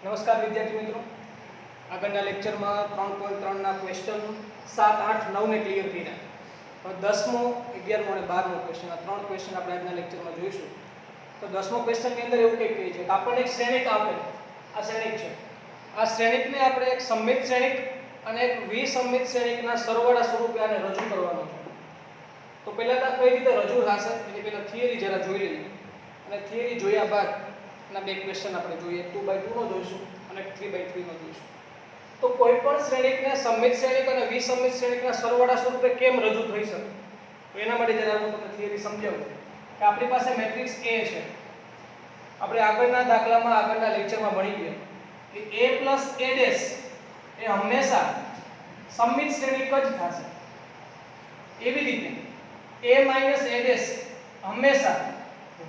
નમસ્કાર વિદ્યાર્થી મિત્રો, આગળના લેક્ચરમાં 3.3 ના ક્વેશ્ચન 7, 8, 9 ને ક્લિયર કર્યા. હવે 10મો, 11મો અને 12મો ક્વેશ્ચન, આ ત્રણ ક્વેશ્ચન આપણે આજના લેક્ચરમાં જોઈશું. તો 10મો ક્વેશ્ચનની અંદર એવું કંઈક કહે છે કે આપણને એક શ્રેણિક આપે, આ શ્રેણિક છે. આ શ્રેણિકને આપણે એક સમમિત શ્રેણિક અને એક વિસમમિત શ્રેણિકના સરવાળા સ્વરૂપે આને રજૂ કરવાનો છે. તો પહેલા તો કઈ રીતે રજૂ થશે એની પહેલા થિયરી જરા જોઈ લઈએ, અને થિયરી જોયા બાદ ના બે ક્વેશ્ચન આપણે જોઈએ. 2/2 નો જોઈશું અને 3/3 નો જોઈશું. તો કોઈ પણ શ્રેણિકને સમમિત શ્રેણિક અને વિસમમિત શ્રેણિકના સરવાળા સ્વરૂપે કેમ રજૂ થઈ શકે, તો એના માટે જરા હું તમને થિયરી સમજાવું કે આપણી પાસે મેટ્રિક્સ A છે. આપણે આગળના દાખલામાં, આગળના લેક્ચરમાં ભણી ગયા કે A + A' એ હંમેશા સમમિત શ્રેણિક જ થશે. એવી રીતે A - A' હંમેશા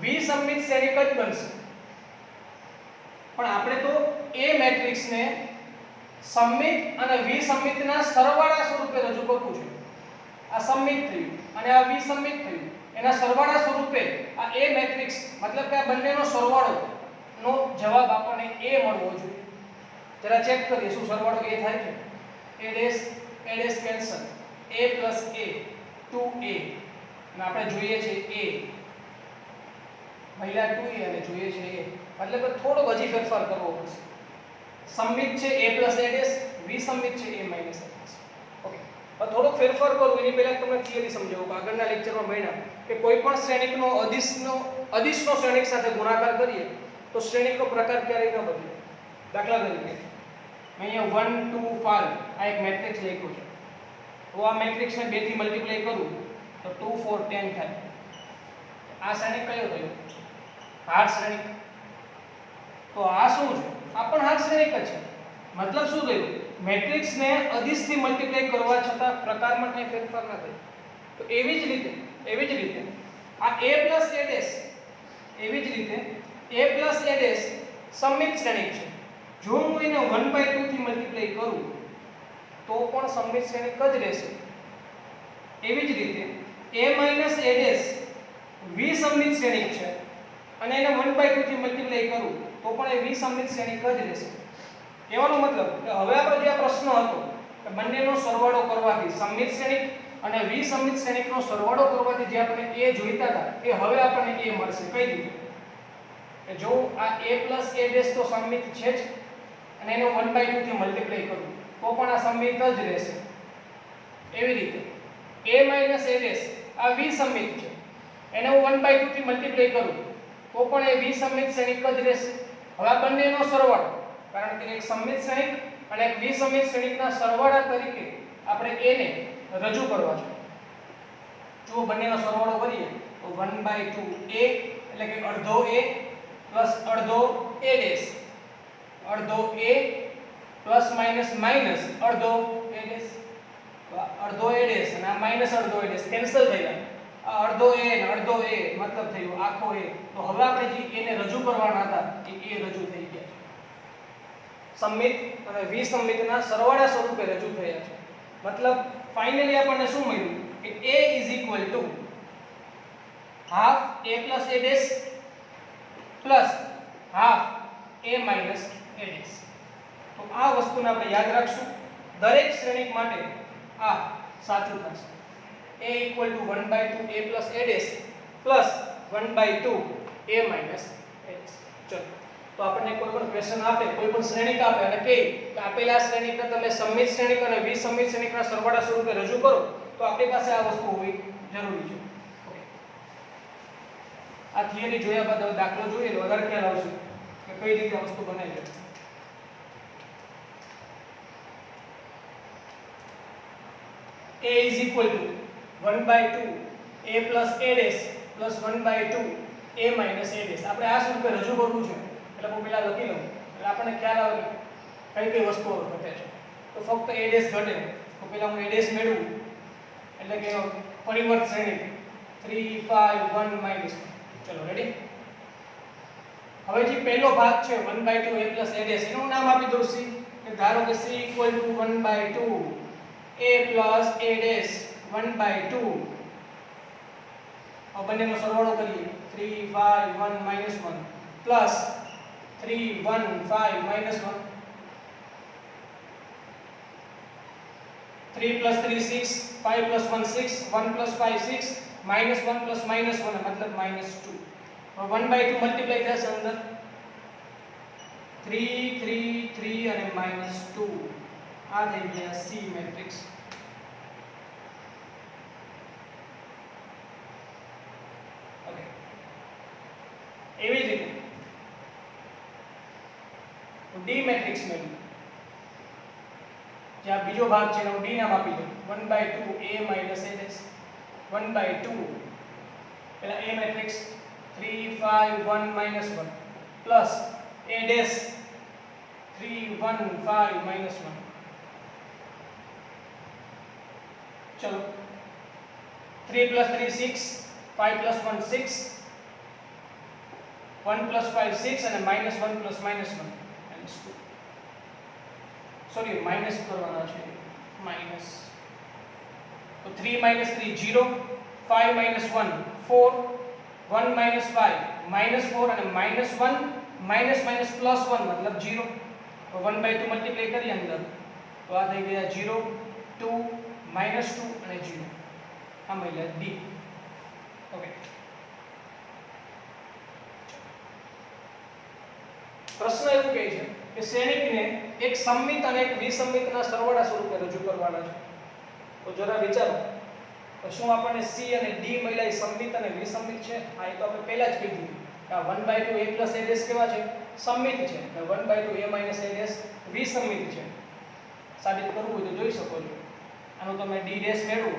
વિસમમિત શ્રેણિક જ બનશે. પણ આપણે તો A મેટ્રિક્સને સમમિત અને વિસમમિતના સરવાળા સ્વરૂપે રજૂ કરવું છે. આ સમમિત થયું અને આ વિસમમિત થયું, એના સરવાળા સ્વરૂપે આ A મેટ્રિક્સ, મતલબ કે આ બંનેનો સરવાળો નો જવાબ આપણને A મળવો જોઈએ. જરા ચેક કરીએ શું સરવાળો A થાય છે. A' cancel, A + A 2A, અને આપણે જોઈએ છે A પહેલા 2A અને જોઈએ છે A, મતલબ કે થોડો હજી ફેરફાર કરવો પડશે. સમમિત છે A + A', વિસમમિત છે A - A'. ઓકે, હવે થોડો ફેરફાર કરું એની પહેલા તમને થિયરી સમજાવું. આગળના લેક્ચરમાં ભણ્યા કે કોઈ પણ શ્રેણિકનો અદિશનો શ્રેણિક સાથે ગુણાકાર કરીએ તો શ્રેણિકનો પ્રકાર ક્યારેય ન બદલે. દાખલા તરીકે અહીંયા 1 2 5 આ એક મેટ્રિક્સ લખ્યો છે. તો આ મેટ્રિક્સને 2 થી મલ્ટીપ્લાય કરું તો 2 4 10 થાય. આ શ્રેણિક કયો થયો? હાર શ્રેણિક. તો આ શું છે? આ પણ હાર શ્રેણિક જ છે. મતલબ શું થયું? મેટ્રિક્સને અદિશથી મલ્ટીપ્લાય કરવા છતાં પ્રકારમાં કંઈ ફેરફાર ન થયો. તો એવી જ રીતે આ A + A', એવી જ રીતે A + A' સમમિત શ્રેણિક છે. જો હું એને 1/2 થી મલ્ટીપ્લાય કરું તો પણ સમમિત શ્રેણિક જ રહેશે. એવી જ રીતે A - A' વિસમમિત શ્રેણિક છે અને એને 1/2 થી મલ્ટીપ્લાય કરું તો પણ એ વિસમમિત શ્રેણિક જ રહેશે. કહેવાનો મતલબ કે હવે આપણો જે પ્રશ્ન હતો કે બંનેનો સરવાળો કરવાથી સમમિત શ્રેણિક અને વિસમમિત શ્રેણિકનો સરવાળો કરવાથી જે આપણે A જોઈતા હતા એ હવે આપણને A મળશે. કઈ રીતે? કે જો આ A + A' તો સમમિત છે જ, અને એને 1/2 થી મલ્ટીપ્લાય કરું તો પણ આ સમમિત જ રહેશે. એવી રીતે A - A' આ વિસમમિત છે, એને હું 1/2 થી મલ્ટીપ્લાય કરું તો પણ એ વિસમમિત શ્રેણિક જ રહેશે. હવે આ બંનેનો સરવાળો, કારણ કે એક સમમિત શ્રેણિક અને એક વિસમમિત શ્રેણિકના સરવાળા તરીકે આપણે A ને રજૂ કરવા છે. જો બંનેનો સરવાળો કરીએ તો 1/2 A એટલે કે અડધો A પ્લસ અડધો A', અડધો A પ્લસ માઈનસ માઈનસ અડધો A', તો અડધો A' અને આ માઈનસ અડધો A' કેન્સલ થઈ ગયા. આ અડધો A અને અડધો A મતલબ થયો આખો A. તો હવે આપણે જે A ને રજૂ કરવાના હતા એ A રજૂ થઈ ગયા. સમમિત અને વિસમમિતના સરવાળા સ્વરૂપે રજૂ થયા છે. મતલબ ફાઇનલી આપણને શું મળ્યું કે A = half A + A' plus half A - A'. તો આ વસ્તુને આપણે યાદ રાખશું. દરેક શ્રેણિક માટે આ સાચું થશે. A = 1/2 A + A' plus 1/2 A - A'. ચલો, તો આપણને કોઈ પણ ક્વેશ્ચન આપે, કોઈ પણ શ્રેણિક આપે અને કહે કે આપેલા શ્રેણિકને તમે સમમિત શ્રેણિક અને વિસમમિત શ્રેણિકના સરવાળા સ્વરૂપે રજૂ કરો, તો આપણી પાસે આ વસ્તુ હોવી જરૂરી છે. ઓકે, આ થિયરી જોયા બાદ હવે દાખલો જોઈએ તો વધારે ખ્યાલ આવશે કે કઈ રીતે આ વસ્તુ બને છે. A = 1/2 A + A' plus 1/2 A - A'. આપણે આ સ્વરૂપે રજૂ કરવું છે એટલે હું પહેલા લખી લઉં એટલે આપણને ખ્યાલ આવે કે કઈ વસ્તુઓ ઘટે છે. તો ફક્ત A' ઘટે તો પહેલા હું A' મેળવું એટલે કે પરિવર્ત શ્રેણિક 3 5 1 -1. ચલો રેડી. હવે જે પહેલો ભાગ છે 1/2 A + A' એનું નામ આપી દઉં C. કે ધારો કે C = 1/2 A + A' 1/2. બંનેનો સરવાળો કરીએ 3 5 1 -1 plus 3 1 5 minus 1 3 plus 3 6 5 plus 1 6 1 plus 5 6 minus 1 plus minus 1 मतलब minus 2 और 1 by 2 मल्टीप्लाई થશે અંદર 3 3 3 અને minus 2 આ થઈ ગયા C મેટ્રિક્સ ઓકે એવી જ રીતે D મેટ્રિક્સ મેળવ્યું જ્યાં બીજો ભાગ છે એનો D નામ આપી દો 1/2 A minus A dash 1/2 પેલા A matrix 3 5 1 minus 1 plus A dash 3 1 5 minus 1 चलो 3 plus 3 6 5 plus 1 6 1 plus 5 6 અને minus 1 plus minus 1 minus 2 sorry minus करवाना છે माइनस तो 3 minus 3 0 5 minus 1 4 1 minus 5 minus 4 અને minus 1 minus minus plus 1 मतलब 0 तो 1/2 મલ્ટીપ્લાય કરી અંદર તો આ થઈ ગયા 0 2 minus 2 અને 0 આ મળ્યા D ઓકે પ્રશ્ન એવું કહે છે કે શ્રેણિકને એક સમમિત અને એક વિસમિતના સરવાળા સ્વરૂપે રજૂ કરવાના છે તો જરા વિચારો તો શું આપણને C અને D મળ્યા એ સમમિત અને વિસમિત છે હા એ તો આપણે પહેલા જ કીધું કે આ 1/2 A plus A dash કેવા છે સમમિત છે અને 1/2 A minus A dash વિસમિત છે સાબિત કરવું હોય તો જોઈ શકો છો આનું તમે D dash મેળવો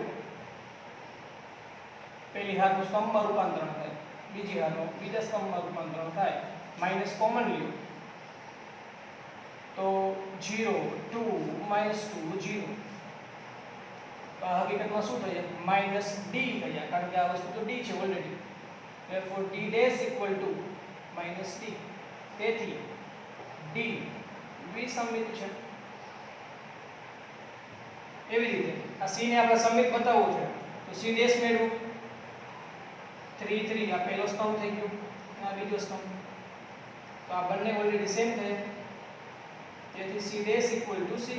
પહેલી હારનું સ્તંભમાં રૂપાંતરણ થાય બીજી હારનું બીજા સ્તંભમાં રૂપાંતરણ થાય માઈનસ કોમન લ્યો तो 0 2 minus 2 0 तो આ હકીકતમાં શું થઈ જાય માઈનસ d થઈ જાય કારણ કે આ વસ્તુ તો d છે already therefore d dash equal to minus d તેથી d વિસમિત છે એવી રીતે આ c ને આપણે સમિત બતાવવું છે તો c dash મેળવો 3 3 આ પહેલો સ્તંભ થઈ ગયો આ બીજો સ્તંભ તો આ બંને ઓલરેડી સેમ થયા તેથી C dash equal to C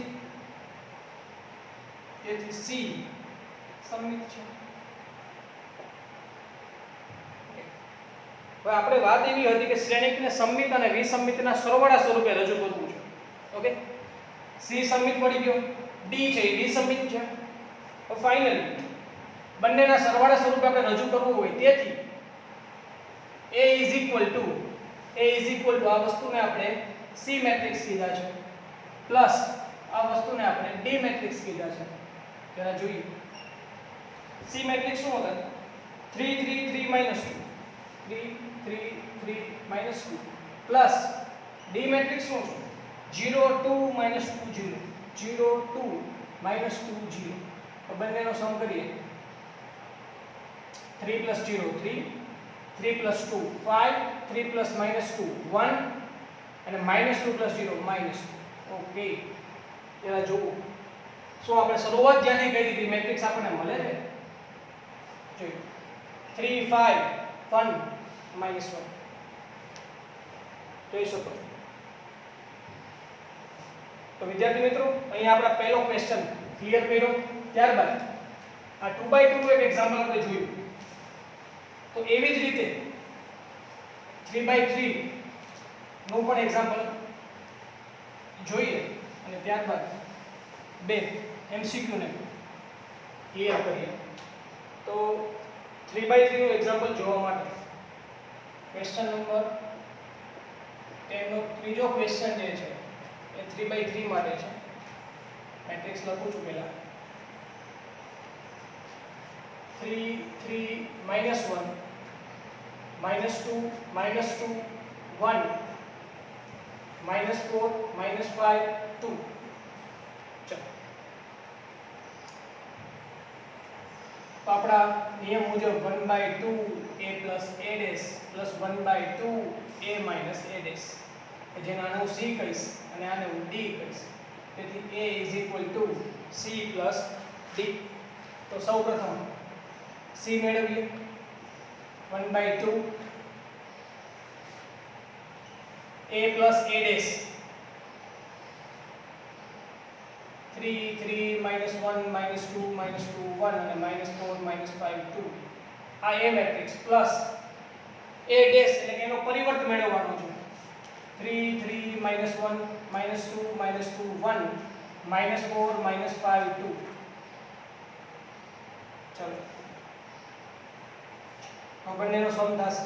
તેથી C સમમિત છે હવે આપણે વાત એવી હતી કે શ્રેણિકને સમમિત અને વિસમિતના સરવાળા સ્વરૂપે રજૂ કરવું છે ઓકે C સમમિત પડી ગયો D છે એ વિસમિત છે તો ફાઇનલી બંનેના સરવાળા સ્વરૂપે આપણે રજૂ કરવું હોય તેથી A is equal to આ વસ્તુને આપણે C મેટ્રિક્સ કીધા છે પ્લસ આ વસ્તુને આપણે D મેટ્રિક્સ કીધા છે જરા જોઈએ C મેટ્રિક્સ શું હતા 3 3 3 minus 2 3 3 3 minus 2 plus D matrix શું છે 0 2 minus 2 0 0 2 minus 2 0 તો બંનેનો સમ કરીએ 3 plus 0 3 3 plus 2 5 3 plus minus 2 1 અને -2 plus 0 -2 ઓકે જરા જોવો શું આપણે શરૂઆત જ્યાંથી કરી હતી મેટ્રિક્સ આપણને મળે છે જોઈ 3 5 1 -1 જોઈ શકો તો વિદ્યાર્થી મિત્રો અહીંયા આપણા પહેલો ક્વેશ્ચન ક્લિયર કર્યો ત્યારબાદ આ 2/2 નું એક એક્ઝામ્પલ આપણે જોયું તો એવી જ રીતે 3/3 નું પણ એક્ઝામ્પલ જોઈએ અને ત્યારબાદ બે MCQ ને ક્લિયર કરીએ તો 3/3 નું એક્ઝામ્પલ જોવા માટે ક્વેશ્ચન નંબર 10 નો ત્રીજો ક્વેશ્ચન જે છે એ 3/3 માટે છે મેટ્રિક્સ લખું છું પહેલા 3 3 -1 -2 -2 1 -4 -5 2 ચલો તો આપણા નિયમ મુજબ 1/2 a plus a dash plus 1/2 a minus a dash જેને આને હું c કહીશ અને આને હું d કહીશ તેથી a is equal to c plus d તો સૌપ્રથમ c મેળવીએ 1/2 a plus a dash 3 3 minus 1 minus 2 minus 2 1 અને minus 4 minus 5 2 આ a matrix plus a dash એટલે કે એનો પરિવર્ત મેળવવાનો છે 3 3 minus 1 minus 2 minus 2 1 minus 4 minus 5 2 ચલો હવે બંનેનો સમ થશે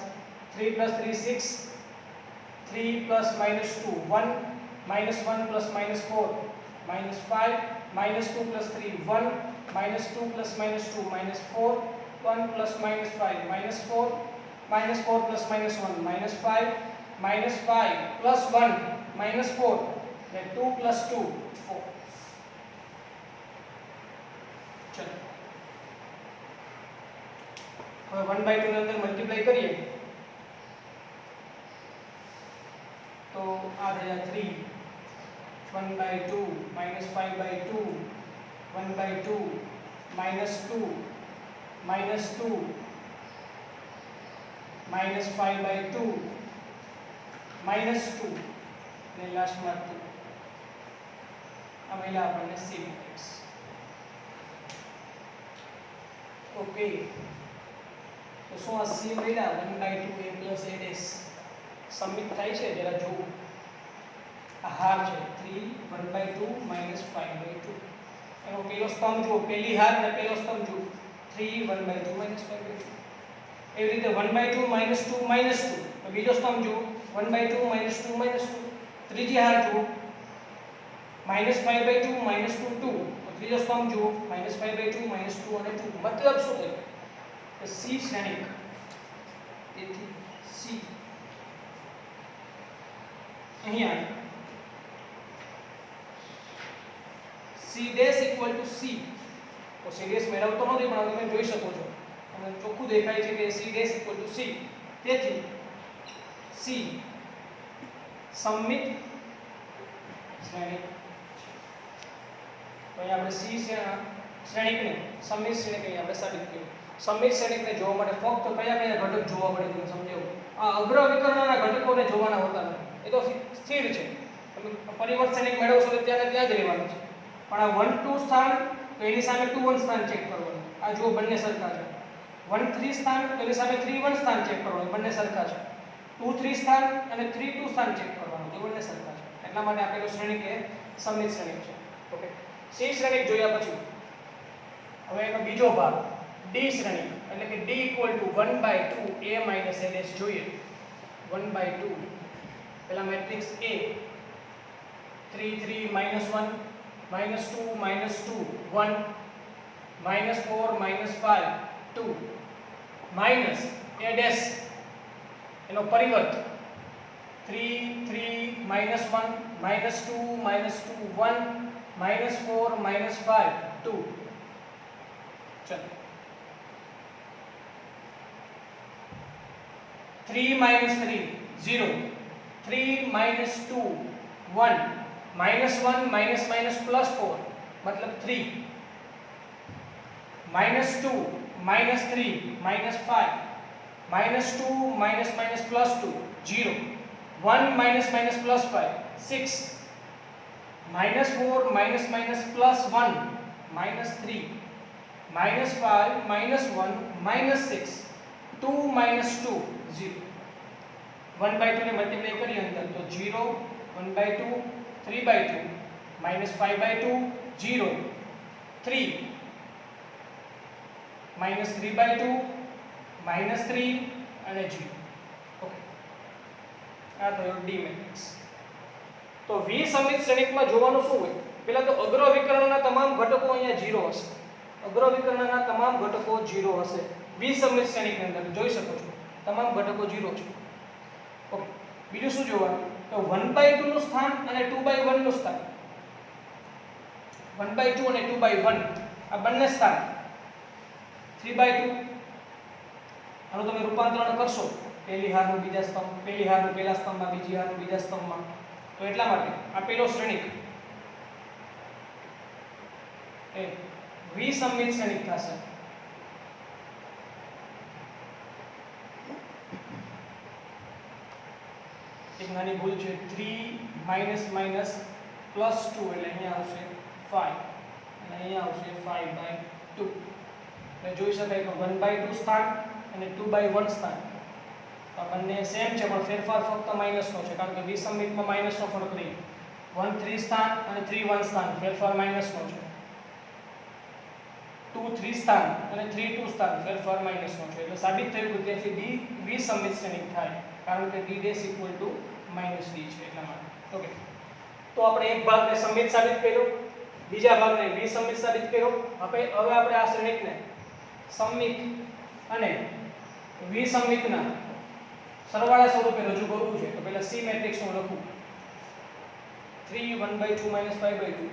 3 plus 3 6 3 plus minus 2 1 minus 1 plus minus 4 minus 5 minus 2 plus 3 1 minus 2 plus minus 2 minus 4 1 plus minus 5 minus 4 minus 4 plus minus 1 minus 5 minus 5 plus 1 minus 4 then 2 plus 2 4 चलो હવે 1/2 ની અંદર મલ્ટીપ્લાય કરીએ તો આ થયા 3 1/2 minus 5/2 1/2 minus 2 minus 2 minus 5/2 minus 2 અને લાસ્ટમાં 2 આ મળ્યા આપણને C મેટ્રિક્સ ઓકે તો શું આ C મળ્યા 1/2 a plus a dash submit થાય છે જરા જોવું આ હાર છે 3 1/2 minus 5/2 એનો પેલો સ્તંભ જુઓ પહેલી હાર અને પેલો સ્તંભ જુઓ 3 1/2 minus 5/2 એવી રીતે 1/2 minus 2 minus 2 તો બીજો સ્તંભ જુઓ 1/2 minus 2 minus 2 ત્રીજી હાર જુઓ minus 5/2 minus 2 2 તો ત્રીજો સ્તંભ જુઓ minus 5/2 minus 2 અને 2 મતલબ શું થયું કે C શ્રેણિક તેથી C અહીંયા C dash equal to C તો C dash મેળવતો નથી પણ તમે જોઈ શકો છો તમને ચોખ્ખું દેખાય છે કે C dash equal to C તેથી C સમમિત શ્રેણિક તો અહીંયા આપણે C શ્રેણિકને સમમિત શ્રેણિક અહીંયા આપણે સાબિત કર્યું સમમિત શ્રેણિકને જોવા માટે ફક્ત કયા કયા ઘટક જોવા પડે તમે સમજાવો આ અગ્ર વિકર્ણના ઘટકોને જોવાના હોતા નથી એ તો સ્થિર છે તમે પરિવર્ત શ્રેણિક મેળવશો તો ત્યાં જ રહેવાનું છે પણ આ 1 2 સ્થાન તો એની સામે 2 1 સ્થાન ચેક કરવાનું આ જુઓ બંને સરખા છે 1 3 સ્થાન તો એની સામે 3 1 સ્થાન ચેક કરવાનું બંને સરખા છે 2 3 સ્થાન અને 3 2 સ્થાન ચેક કરવાનું તો બંને સરખા છે એટલા માટે આપેલું શ્રેણિક એ સમમિત શ્રેણિક છે ઓકે C શ્રેણિક જોયા પછી હવે એનો બીજો ભાગ D શ્રેણિક એટલે કે D 1/2 a a dash જોઈએ 1/2 પેલા matrix A 3 3 -1 -2 -2 1 -4 -5 2 minus a dash એનો પરિવર્ત 3 3 -1 -2 -2 1 -4 -5 2 चलो 3 -3 0 3 -2 1 -1 -+4 मतलब 3 -2 -3 -5 -2 -+2 0 1 -+5 6 -4 -+1 -3 -5 -1 -6 2 -2 0 1/2 ને મલ્ટીપ્લાય કરીએ અંદર તો 0 1/2 3/2 -5/2 0 3 -3/2 -3 અને 0 ઓકે આ થયો D મેટ્રિક્સ તો V સમમિત શ્રેણિકમાં જોવાનું શું હોય પહેલા તો અગ્ર વિકર્ણના તમામ ઘટકો અહીંયા 0 હશે અગ્ર વિકર્ણના તમામ ઘટકો 0 હશે V સમમિત શ્રેણિકની અંદર જોઈ શકો છો તમામ ઘટકો 0 છે ઓકે બીજું શું જોવાનું તો 1/2 નું સ્થાન અને 2/1 નું સ્થાન 1/2 અને 2/1 આ બંને સ્થાન 3/2 આનું તમે રૂપાંતરણ કરશો પહેલી હારનું બીજા સ્તંભ પહેલી હારનું પહેલા સ્તંભમાં બીજી હારનું બીજા સ્તંભમાં તો એટલા માટે આ પેલો શ્રેણિક એ વિસંમિત શ્રેણિક થશે એક નાની ભૂલ છે 3 માઈનસ માઈનસ પ્લસ 2 એટલે અહીંયા આવશે 5 અને અહીંયા આવશે 5/2 એટલે જોઈ શકાય કે 1/2 સ્થાન અને 2/1 સ્થાન આ બંને સેમ છે પણ ફેરફાર ફક્ત માઈનસનો છે કારણ કે વિસંમિતમાં માઈનસનો ફરક નહીં 1 3 સ્થાન અને 3 1 સ્થાન ફેરફાર માઈનસનો છે 2 3 સ્થાન અને 3 2 સ્થાન ફેરફાર માઈનસનો છે એટલે સાબિત થયું કે તેથી d વિસંમિત શ્રેણિક થાય કારણ કે d' -d છે એટલા માટે ઓકે તો આપણે એક ભાગને સંમિત સાબિત કર્યો બીજા ભાગને વિસંમિત સાબિત કર્યો હવે આપણે આ શ્રેણિકને સંમિત અને વિસંમિતના સરવાળા સ્વરૂપે રજૂ કરવું છે તો પહેલા C મેટ્રિક્સ હું લખું 3 1/2 - 5/2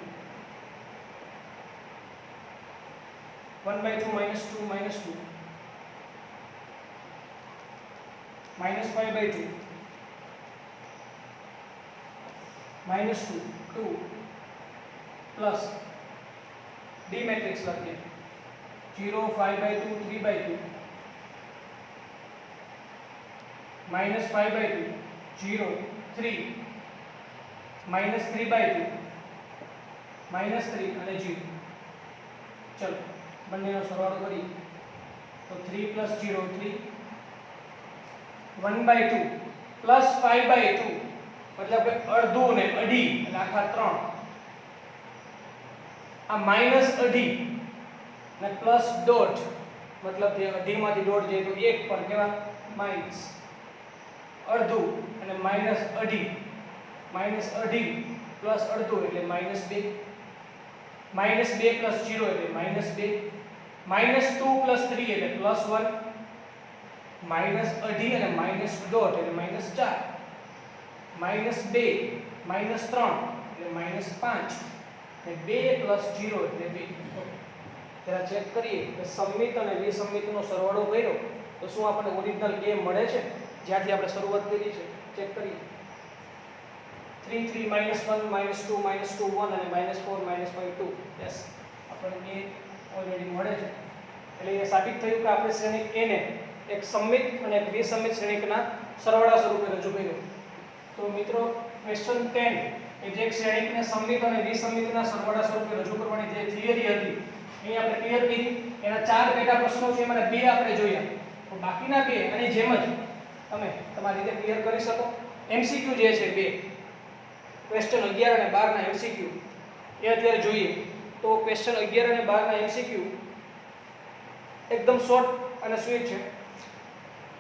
1/2 - 2 - 2 -5/2 -2 2 પ્લસ D મેટ્રિક્સ લખીએ 0 5/2 3/2 -5/2 0 3 -3/2 -3 અને 0 ચલો બંનેનો સરવાળો કરીએ તો 3 + 0 3 1/2 પ્લસ 5/2 મતલબ કે અડધું ને અઢી એટલે આખા 3 આ માઈનસ અઢી ને પ્લસ ડોટ મતલબ કે અઢીમાંથી ડોટ જાય તો 1 પર કેવા માઈનસ અડધું અને માઈનસ અઢી પ્લસ અડધું એટલે -2 -2 + 0 એટલે -2 -2 + 3 એટલે +1 માઈનસ અઢી અને માઈનસ ડોટ એટલે -4 -2 -3 એટલે -5 અને 2 + 0 એટલે 2 જરા ચેક કરીએ કે સંમિત અને વિસંમિતનો સરવાળો કર્યો તો શું આપણને ઓરિજિનલ a મળે છે જ્યાંથી આપણે શરૂઆત કરી છે ચેક કરીએ 3 3 -1 -2 -2 1 અને -4 -5 2 યસ આપણને a ઓલરેડી મળે છે એટલે એ સાબિત થયું કે આપણે શ્રેણિક a ને એક સંમિત અને એક વિસંમિત શ્રેણિકના સરવાળા સ્વરૂપે રજૂ કર્યું તો મિત્રો ક્વેશ્ચન 10 એ જે એક શ્રેણિકને સંમિત અને વિસંમિતના સરવાળા સ્વરૂપે રજૂ કરવાની જે થિયરી હતી અહીં આપણે ક્લિયર કરી એના 4 પેટા પ્રશ્નો છે એમાં 2 આપણે જોયા તો બાકીના 2 અને જેમ જ તમે તમારી રીતે ક્લિયર કરી શકો એમસીક્યુ જે છે 2 ક્વેશ્ચન 11 અને 12 ના એમસીક્યુ એ અત્યારે જોઈએ તો ક્વેશ્ચન 11 અને 12 ના એમસીક્યુ એકદમ શોર્ટ અને સ્વીટ છે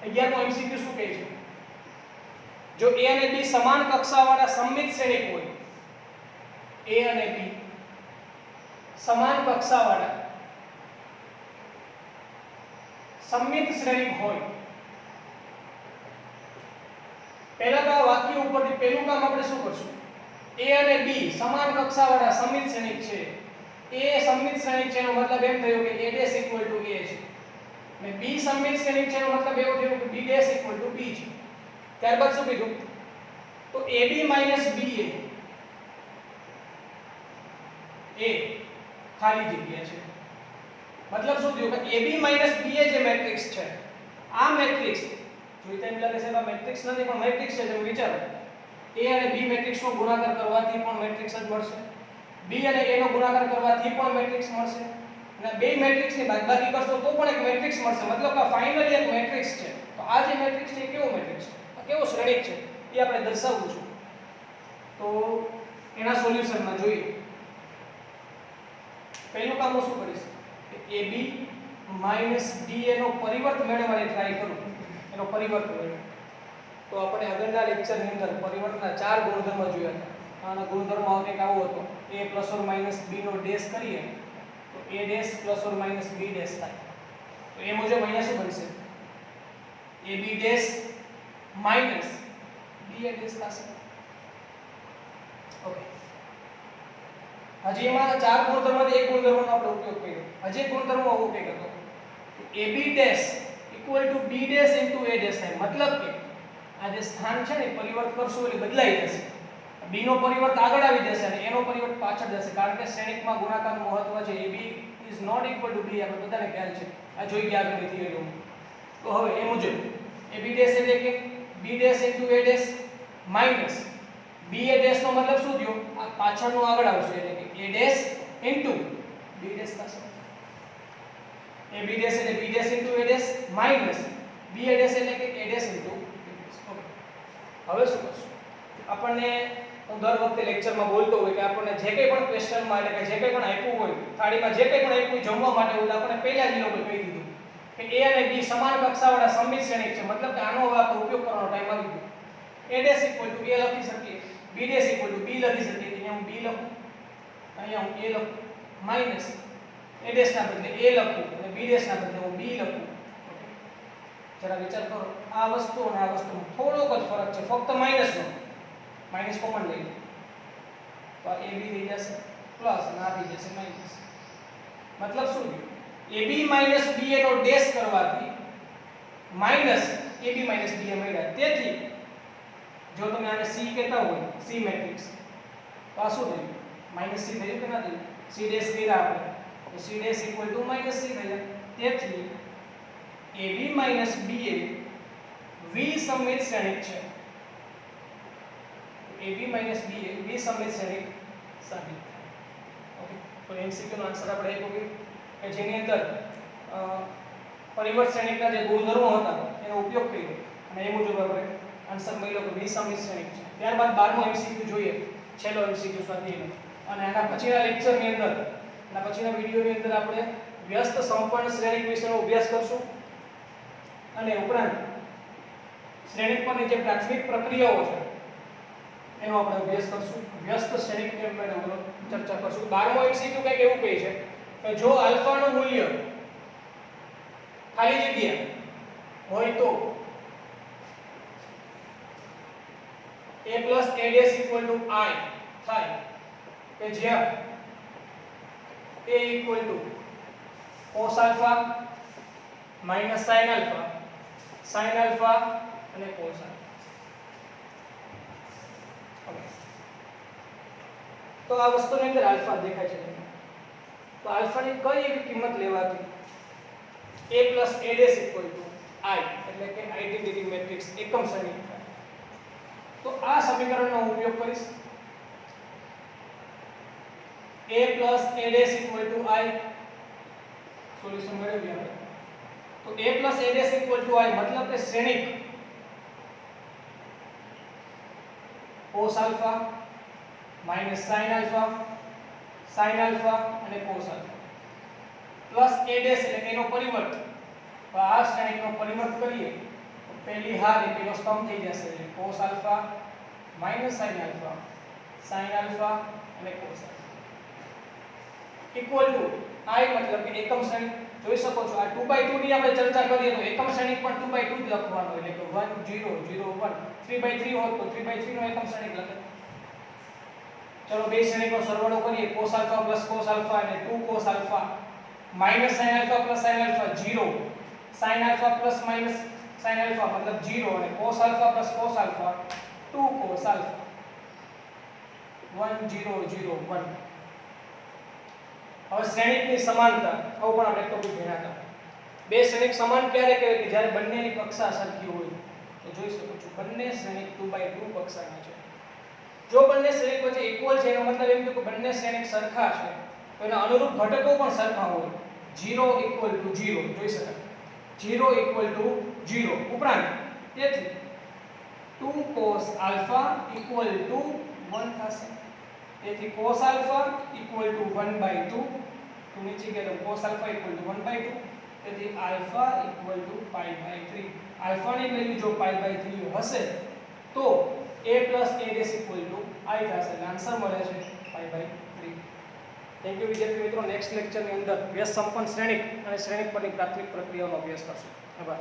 11 નો એમસીક્યુ શું કહે છે જો a અને b સમાન કક્ષાવાળા સંમિત શ્રેણિક હોય a અને b સમાન કક્ષાવાળા સંમિત શ્રેણિક હોય પહેલા તો આ વાક્ય ઉપરથી પહેલું કામ આપણે શું કરશું a અને b સમાન કક્ષાવાળા સંમિત શ્રેણિક છે a સંમિત શ્રેણિક છે એનો મતલબ એમ થયો કે a' a છે અને b સંમિત શ્રેણિક છે એનો મતલબ એવો થયો કે b' b છે ત્યારબાદ શું કીધું તો ab - ba a ખાલી જગ્યા છે મતલબ શું થયું કે ab - ba જે મેટ્રિક્સ છે આ મેટ્રિક્સ જોઈતા એમ લાગે છે આ મેટ્રિક્સ નથી પણ મેટ્રિક્સ છે તમે વિચારો a અને b મેટ્રિક્સનો ગુણાકાર કરવાથી પણ મેટ્રિક્સ જ મળશે b અને a નો ગુણાકાર કરવાથી પણ મેટ્રિક્સ મળશે અને બે મેટ્રિક્સની બાદબાકી કરશો તો પણ એક મેટ્રિક્સ મળશે મતલબ કે ફાઇનલી એક મેટ્રિક્સ છે તો આ જે મેટ્રિક્સ છે કેવો મેટ્રિક્સ છે આ કેવો શ્રેણિક છે એ આપણે દર્શાવવું છે તો એના સોલ્યુશનમાં જોઈએ પહેલું કામ હું શું કરીશ કે ab - da નો પરિવર્ત મેળવવાની ટ્રાય કરું એનો પરિવર્ત મેળવો તો આપણે આગળના લેક્ચરની અંદર પરિવર્તના 4 ગુણધર્મો જોયા હતા આનો ગુણધર્મ આવતે આવો હતો a ± b નો ડેશ કરીએ તો a' ± b' થાય તો એ મુજબ અહીંયા શું બનશે ab' - ba' થશે ઓકે હજી એમાં 4 ગુણધર્મમાંથી એક ગુણધર્મનો આપણે ઉપયોગ કર્યો હજી એક ગુણધર્મનો ઉપયોગ હતો ab' = b' * a' થાય મતલબ કે આ જે સ્થાન છે ને પરિવર્ત કરશો એટલે બદલાઈ જશે b નો પરિવર્ત આગળ આવી જશે અને a નો પરિવર્ત પાછળ જશે કારણ કે શ્રેણિકમાં ગુણાકારનું મહત્વ છે ab = b આપણે બધાને ખ્યાલ છે આ જોઈ ગયા આગળની થિયરીમાં તો હવે એ મુજબ ab' એટલે કે b' * a' minus b a dash નો મતલબ શું થયો આ પાછળનું આગળ આવશે એટલે કે a dash into b dash થશે a b ડેશ એટલે b dash into a dash minus b a dash એટલે કે a dash into b dash okay હવે શું કરશું આપણને હું દર વખતે લેક્ચરમાં બોલતો હોય કે આપણને જે કંઈ પણ ક્વેશ્ચનમાં એટલે કે જે કંઈ પણ આપ્યું હોય થાળીમાં જે કંઈ પણ આપ્યું જમવા માટે હોય આપણે પહેલા જ લોકોએ કહી દીધું કે a અને b સમાન કક્ષાવાળા સમમિત શ્રેણિક છે મતલબ કે આનો હવે આપણે ઉપયોગ કરવાનો ટાઈમ આવી ગયો a dash equal to a લખી શકીએ b dash equal to b લખી શકીએ અહીંયા હું b લખું અહીંયા હું a લખું માઈનસ a ડેશ ના બદલે a લખું અને b ડેશ ના બદલે હું b લખું જરા વિચાર કરો આ વસ્તુ અને આ વસ્તુમાં થોડોક જ ફરક છે ફક્ત માઈનસ નો માઈનસ કોમન લઈ લો તો a b થઈ જશે પ્લસ અને આ થઈ જશે માઈનસ મતલબ શું થયું ab માઈનસ ba નો ડેશ કરવાથી માઈનસ ab માઈનસ ba મળ્યા તેથી જો તમે આને c કહેતા હોય c મેટ્રિક્સ તો આ શું થયું માઈનસ c થયું કે ના થયું c ડેશ કર્યા આપણે તો c dash equal to minus c થયા તેથી ab માઈનસ ba વિસંમિત શ્રેણિક છે ab માઈનસ ba વિસંમિત શ્રેણિક સાબિત થાય ઓકે તો MCQ નો આન્સર આપણે આપ્યો કે જેની અંદર પરિવર્ત શ્રેણિકના જે ગુણધર્મો હતા એનો ઉપયોગ કર્યો અને એ મુજબ આપણે આન્સર મળ્યો કે વિસંમિત શ્રેણિક છે ત્યારબાદ 12મો MCQ જોઈએ છેલ્લો MCQ સ્વાધ્યાયનો અને આના પછીના લેક્ચરની અંદર આના પછીના વિડિયોની અંદર આપણે વ્યસ્ત સંપૂર્ણ શ્રેણિક વિશેનો અભ્યાસ કરશું અને ઉપરાંત શ્રેણિક પરની જે પ્રાથમિક પ્રક્રિયાઓ છે એનો આપણે અભ્યાસ કરશું વ્યસ્ત શ્રેણિક કેમ મેળવવાનો ચર્ચા કરશું 12મો MCQ કંઈક એવું કહે છે કે જો આલ્ફાનું મૂલ્ય ખાલી જગ્યા હોય તો a plus a dash equal to I થાય કે જ્યાં a equal to cos alpha minus sin alpha અને cos alpha તો આ વસ્તુની અંદર આલ્ફા દેખાય છે તો આલ્ફાની કઈ એવી કિંમત લેવાથી a plus a dash equal to I એટલે કે આઇડેન્ટિટી મેટ્રિક્સ એકમ શ્રેણિક થાય તો આ સમીકરણનો ઉપયોગ કરીશ a plus a dash equal to I solution મેળવીએ આપણે તો a plus a dash equal to I मतलब કે શ્રેણિક cos alpha minus sin alpha અને cos alpha plus a dash એટલે એનો પરિવર્ત તો આ શ્રેણિકનો પરિવર્ત કરીએ તો પહેલી હાર એ પેલો સ્તંભ થઈ જશે એટલે cos alpha minus sin alpha અને cos alpha equal to I मतलब કે એકમ શ્રેણિક જોઈ શકો છો આ 2/2 ની આપણે ચર્ચા કરીએ તો એકમ શ્રેણિક પણ 2/2 જ લખવાનો એટલે કે 1 0 0 1 3/3 હોત તો 3/3 નો એકમ શ્રેણિક લખે ચલો બે શ્રેણિકનો સરવાળો કરીએ cos alpha plus cos alpha અને 2 cos alpha minus sin alpha plus sin alpha 0 sin alpha plus minus sin alpha मतलब 0 અને cos alpha plus cos alpha 2 cos alpha 1 0 0 1 હવે શ્રેણિકની સમાનતા આવું પણ આપણે ટોપિક ભણ્યા હતા બે શ્રેણિક સમાન ક્યારે કહેવાય કે જ્યારે બંનેની કક્ષા સરખી હોય તો જોઈ શકો છો બંને શ્રેણિક 2/2 કક્ષાના છે જો બંને શ્રેણિક વચ્ચે ઇક્વલ છે એનો મતલબ એમ કે બંને શ્રેણિક સરખા છે તો એના અનુરૂપ ઘટકો પણ સરખા હોય 0 = 0 જોઈ શકાય 0 = 0 ઉપરાંત તેથી 2 cos alpha = 1 થશે તેથી cos alpha = 1/2 તો નીચે કે cos alpha = 1/2 તેથી alpha = pi/3 alpha ની વેલ્યુ જો pi/3 હશે તો a plus a dash equal to I થશે આન્સર મળે છે pi/3 થેન્ક યુ વિદ્યાર્થી મિત્રો નેક્સ્ટ લેક્ચરની અંદર વ્યસ્ત સંપન્ન શ્રેણિક અને શ્રેણિક પરની પ્રાથમિક પ્રક્રિયાઓનો અભ્યાસ કરશું આભાર